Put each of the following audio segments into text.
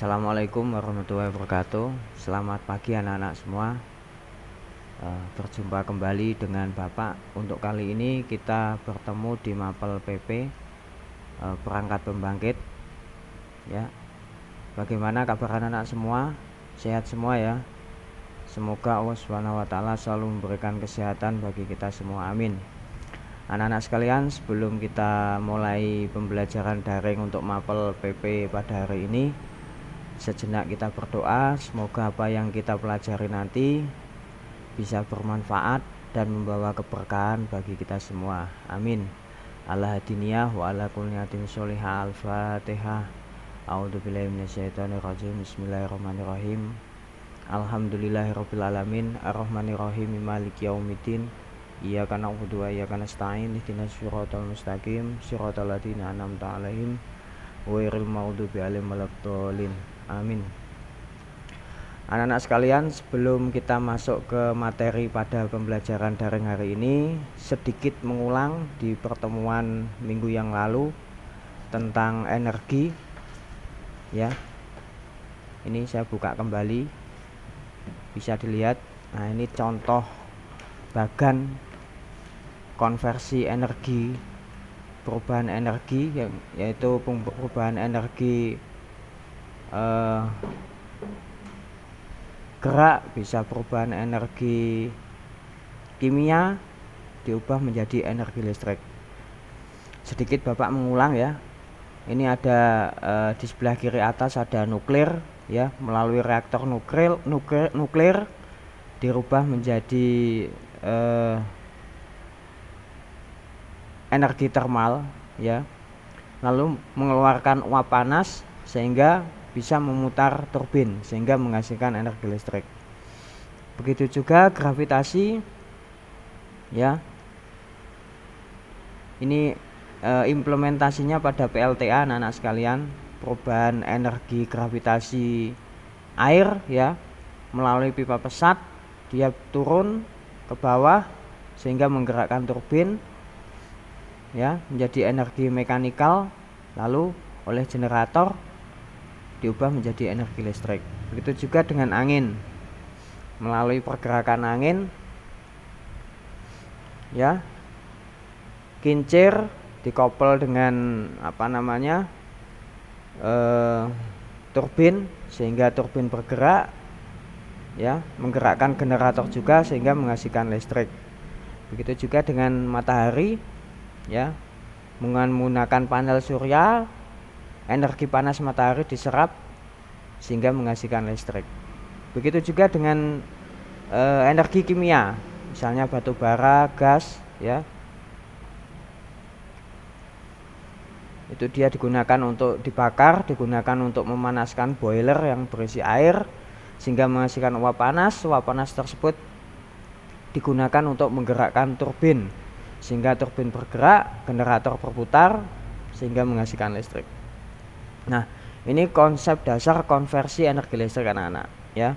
Assalamualaikum warahmatullahi wabarakatuh. Selamat pagi anak-anak semua. Berjumpa kembali dengan Bapak. Untuk kali ini kita bertemu di Mapel PP perangkat pembangkit. Ya. Bagaimana kabar anak-anak semua? Sehat semua ya. Semoga Allah SWT selalu memberikan kesehatan bagi kita semua. Amin. Anak-anak sekalian, sebelum kita mulai pembelajaran daring untuk Mapel PP pada hari ini, sejenak kita berdoa, semoga apa yang kita pelajari nanti bisa bermanfaat dan membawa keberkahan bagi kita semua. Amin. Ala hadiniyah wa ala kulli niyatin sholihah. Al-Fatihah. A'udzubillahi minasyaitonirrajim. Bismillahirrahmanirrahim. Alhamdulillahirabbil alamin, arrahmanirrahim, maliki yaumiddin. Iyyaka na'budu wa iyyaka nasta'in. Ihdinas siratal mustaqim, siratal ladzina an'amta 'alaihim ghairil maghdubi 'alaihim waladdallin. Amin. Anak-anak sekalian, sebelum kita masuk ke materi pada pembelajaran daring hari ini, sedikit mengulang di pertemuan minggu yang lalu tentang energi. Ya. Ini saya buka kembali. Bisa dilihat. Nah, ini contoh bagan konversi energi, perubahan energi, yaitu perubahan energi gerak, bisa perubahan energi kimia diubah menjadi energi listrik. Sedikit Bapak mengulang ya. Ini ada di sebelah kiri atas ada nuklir ya, melalui reaktor nuklir dirubah menjadi energi termal ya, lalu mengeluarkan uap panas sehingga bisa memutar turbin sehingga menghasilkan energi listrik. Begitu juga gravitasi ya. Ini implementasinya pada PLTA anak-anak sekalian, perubahan energi gravitasi air ya, melalui pipa pesat dia turun ke bawah sehingga menggerakkan turbin ya menjadi energi mekanikal, lalu oleh generator diubah menjadi energi listrik. Begitu juga dengan angin, melalui pergerakan angin ya, kincir dikoppel dengan turbin sehingga turbin bergerak ya, menggerakkan generator juga sehingga menghasilkan listrik. Begitu juga dengan matahari ya, menggunakan panel surya, energi panas matahari diserap sehingga menghasilkan listrik. Begitu juga dengan energi kimia, misalnya batu bara, gas ya. Itu dia digunakan untuk dibakar, digunakan untuk memanaskan boiler yang berisi air sehingga menghasilkan uap panas. Uap panas tersebut digunakan untuk menggerakkan turbin sehingga turbin bergerak, generator berputar sehingga menghasilkan listrik. Nah, ini konsep dasar konversi energi listrik anak-anak ya.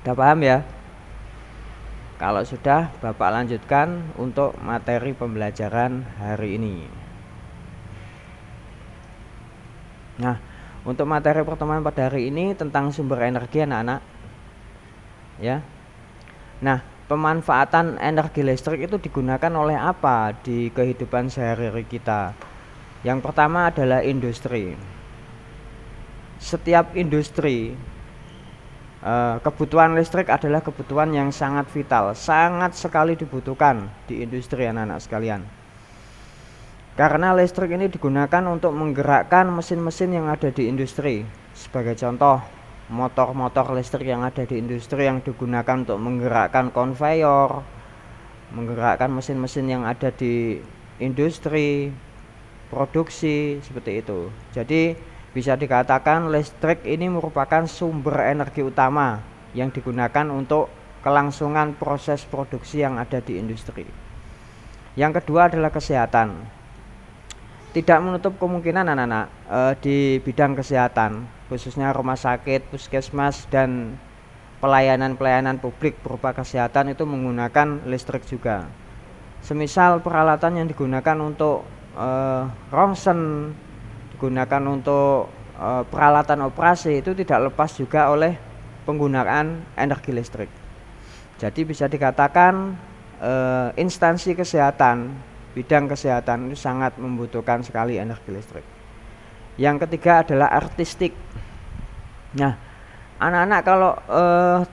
Udah paham ya? Kalau sudah, Bapak lanjutkan untuk materi pembelajaran hari ini. Nah, untuk materi pertemuan pada hari ini tentang sumber energi anak-anak ya. Nah, pemanfaatan energi listrik itu digunakan oleh apa di kehidupan sehari-hari kita? Yang pertama adalah industri. Setiap industri, kebutuhan listrik adalah kebutuhan yang sangat vital, sangat sekali dibutuhkan di industri anak-anak sekalian. Karena listrik ini digunakan untuk menggerakkan mesin-mesin yang ada di industri. Sebagai contoh, motor-motor listrik yang ada di industri yang digunakan untuk menggerakkan konveyor, menggerakkan mesin-mesin yang ada di industri produksi, seperti itu. Jadi bisa dikatakan listrik ini merupakan sumber energi utama yang digunakan untuk kelangsungan proses produksi yang ada di industri. Yang kedua adalah kesehatan. Tidak menutup kemungkinan anak-anak di bidang kesehatan, khususnya rumah sakit, puskesmas, dan pelayanan-pelayanan publik berupa kesehatan itu menggunakan listrik juga. Semisal peralatan yang digunakan untuk rongsen, digunakan untuk peralatan operasi itu tidak lepas juga oleh penggunaan energi listrik. Jadi bisa dikatakan instansi kesehatan, bidang kesehatan itu sangat membutuhkan sekali energi listrik. Yang ketiga adalah artistik. Nah, anak-anak kalau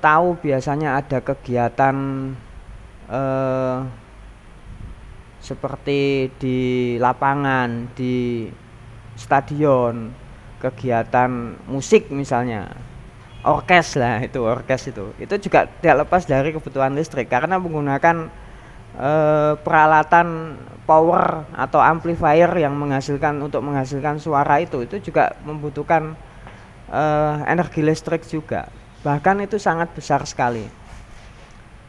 tahu biasanya ada kegiatan seperti di lapangan, di stadion, kegiatan musik misalnya, orkes lah, itu orkes itu juga tidak lepas dari kebutuhan listrik karena menggunakan peralatan power atau amplifier yang menghasilkan suara itu juga membutuhkan energi listrik juga, bahkan itu sangat besar sekali.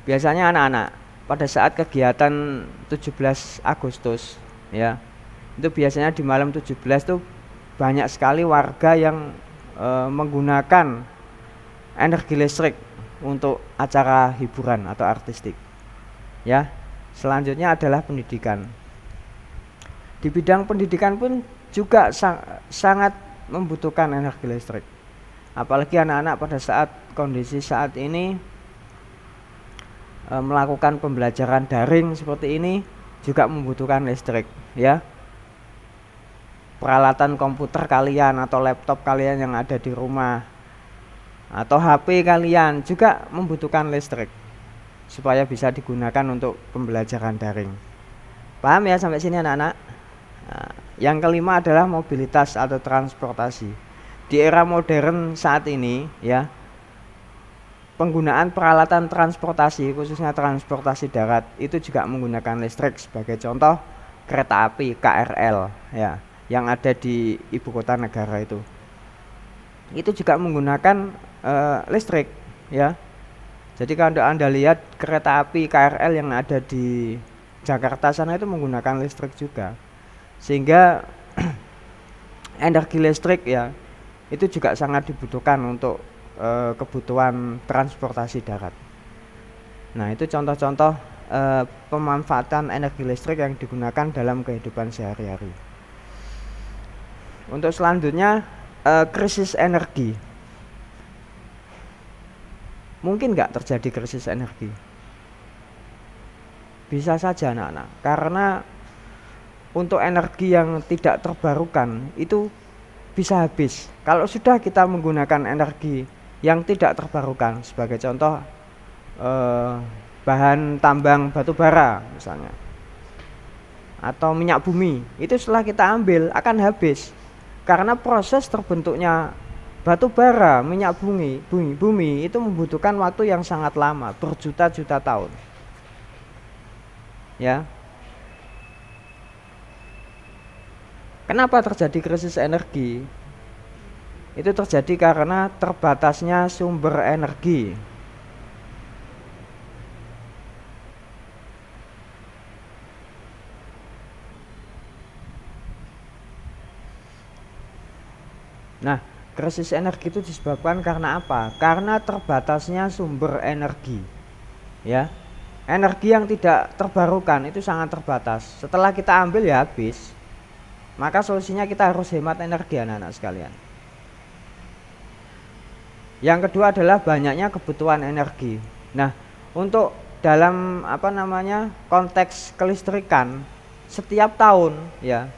Biasanya anak-anak pada saat kegiatan 17 Agustus ya, itu biasanya di malam 17 tuh banyak sekali warga yang menggunakan energi listrik untuk acara hiburan atau artistik ya. Selanjutnya adalah pendidikan. Di bidang pendidikan pun juga sangat membutuhkan energi listrik, apalagi anak-anak pada saat kondisi saat ini melakukan pembelajaran daring seperti ini juga membutuhkan listrik ya. Peralatan komputer kalian atau laptop kalian yang ada di rumah atau HP kalian juga membutuhkan listrik supaya bisa digunakan untuk pembelajaran daring. Paham ya sampai sini anak-anak? Nah, yang kelima adalah mobilitas atau transportasi. Di era modern saat ini ya, penggunaan peralatan transportasi khususnya transportasi darat itu juga menggunakan listrik. Sebagai contoh kereta api KRL ya, yang ada di ibu kota negara itu juga menggunakan listrik ya. Jadi kalau Anda lihat kereta api KRL yang ada di Jakarta sana itu menggunakan listrik juga, sehingga energi listrik ya itu juga sangat dibutuhkan untuk kebutuhan transportasi darat. Nah, itu contoh-contoh pemanfaatan energi listrik yang digunakan dalam kehidupan sehari-hari. Untuk selanjutnya krisis energi. Mungkin nggak terjadi krisis energi? Bisa saja anak-anak, karena untuk energi yang tidak terbarukan itu bisa habis. Kalau sudah kita menggunakan energi yang tidak terbarukan, sebagai contoh bahan tambang batu bara misalnya, atau minyak bumi, itu setelah kita ambil akan habis. Karena proses terbentuknya batu bara, minyak bumi itu membutuhkan waktu yang sangat lama, berjuta-juta tahun. Ya. Kenapa terjadi krisis energi? Itu terjadi karena terbatasnya sumber energi. Nah, krisis energi itu disebabkan karena apa? Karena terbatasnya sumber energi. Ya. Energi yang tidak terbarukan itu sangat terbatas. Setelah kita ambil ya habis. Maka solusinya kita harus hemat energi anak-anak sekalian. Yang kedua adalah banyaknya kebutuhan energi. Nah, untuk dalam konteks kelistrikan setiap tahun ya,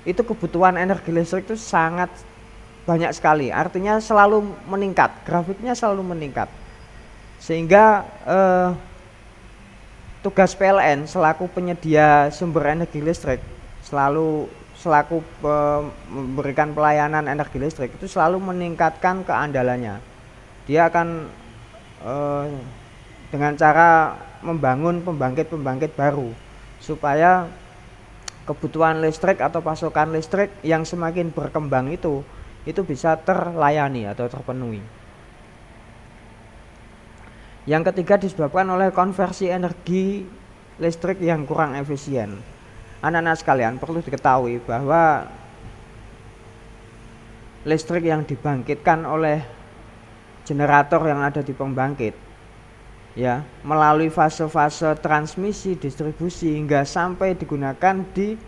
itu kebutuhan energi listrik itu sangat banyak sekali, artinya selalu meningkat, grafiknya selalu meningkat, sehingga tugas PLN selaku penyedia sumber energi listrik selaku memberikan pelayanan energi listrik itu selalu meningkatkan keandalannya. Dia akan dengan cara membangun pembangkit-pembangkit baru supaya kebutuhan listrik atau pasokan listrik yang semakin berkembang itu bisa terlayani atau terpenuhi. Yang ketiga disebabkan oleh konversi energi listrik yang kurang efisien. Anak-anak sekalian perlu diketahui bahwa listrik yang dibangkitkan oleh generator yang ada di pembangkit ya, melalui fase-fase transmisi, distribusi hingga sampai digunakan di